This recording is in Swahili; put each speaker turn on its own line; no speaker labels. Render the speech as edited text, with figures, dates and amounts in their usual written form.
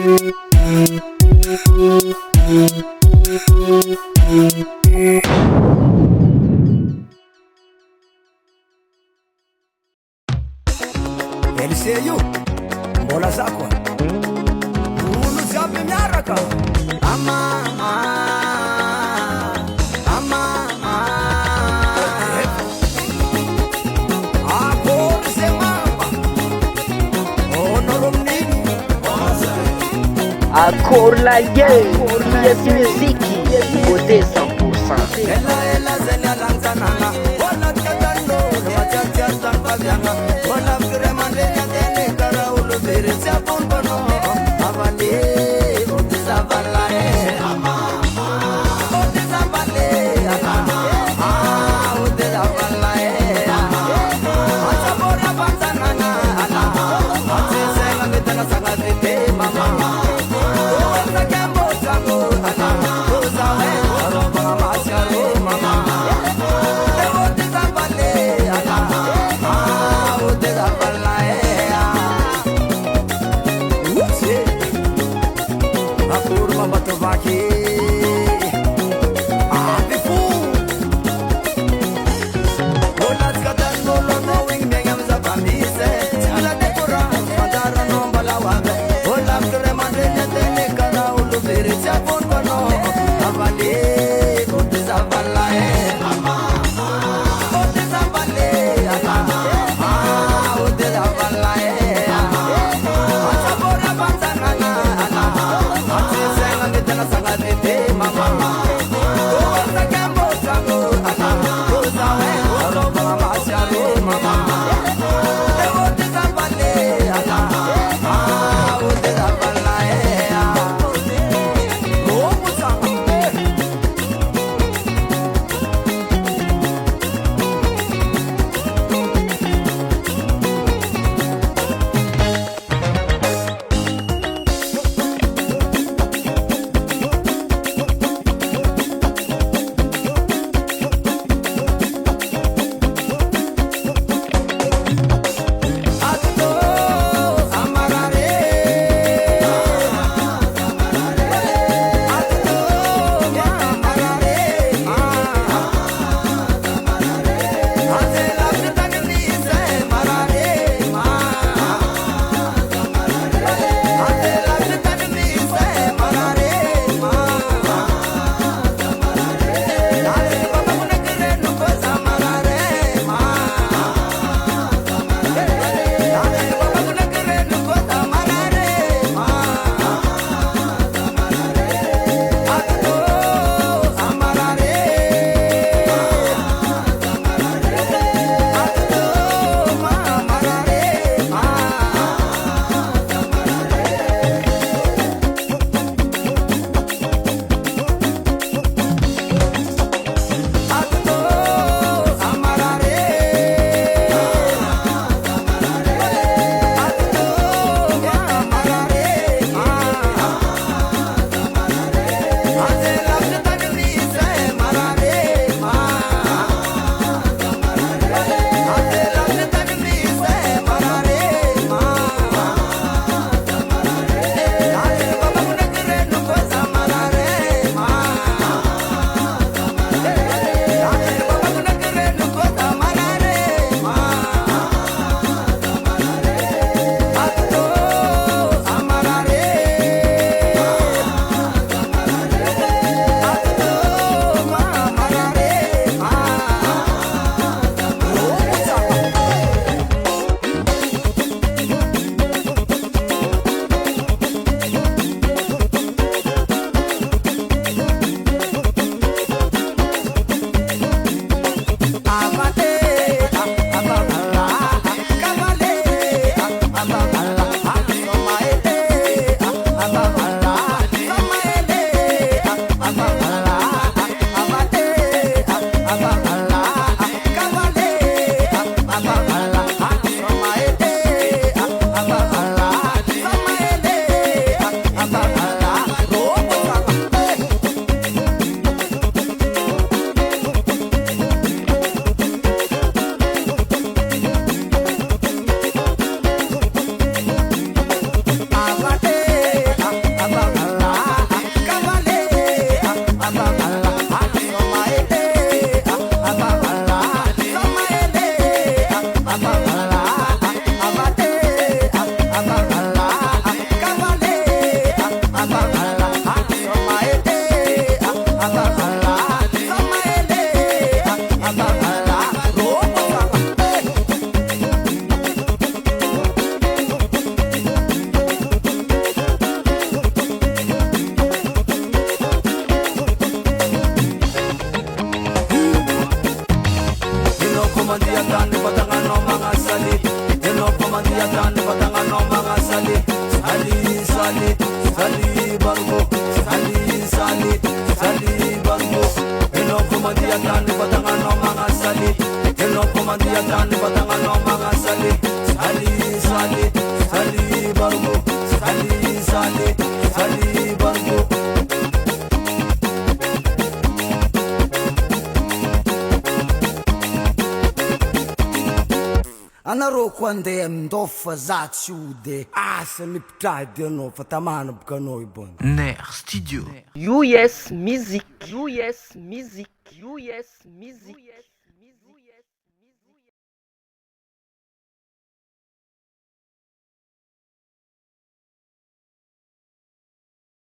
Eliseio, mbola zako olo jiaby miaraka ama akory ze mama onaro amin'iny
Akory la yesi muziki beauté 100%.
ela zany alanjanana olatika tanolo matsiatsiary tany faviana ola fikire mandreny ateny kara olo very tsy apompano avale ody zavalae ody zavale ody zavalae atsabory avanjanana atsesegna metana sagnatete mama sakambosako ozae arobagna masiaro mama ody zavale ody zavalae utsy akory mambatovaky avy fo olatsika tanolo anao igny miagny amy zavamisy tsy mila dekora manjaranao mbalao aby ola fikire mandreny ateny kara olo very tsy aponpanao avale ody zavalae ody zavale ody zavalae atsabory avanjanana atsesegna metana sagnatety sali sali bargo sali sali sali bargo eno komandia tani batanga no mga sali eno komandia tani batanga no mga sali sali sali sali bargo sali sali sali bargo anareo koa andeha mindofa za tsy ode asa nipitrady anao fa tamana boka anao ibony
Ner Studio.
US Music. US Music. US Music.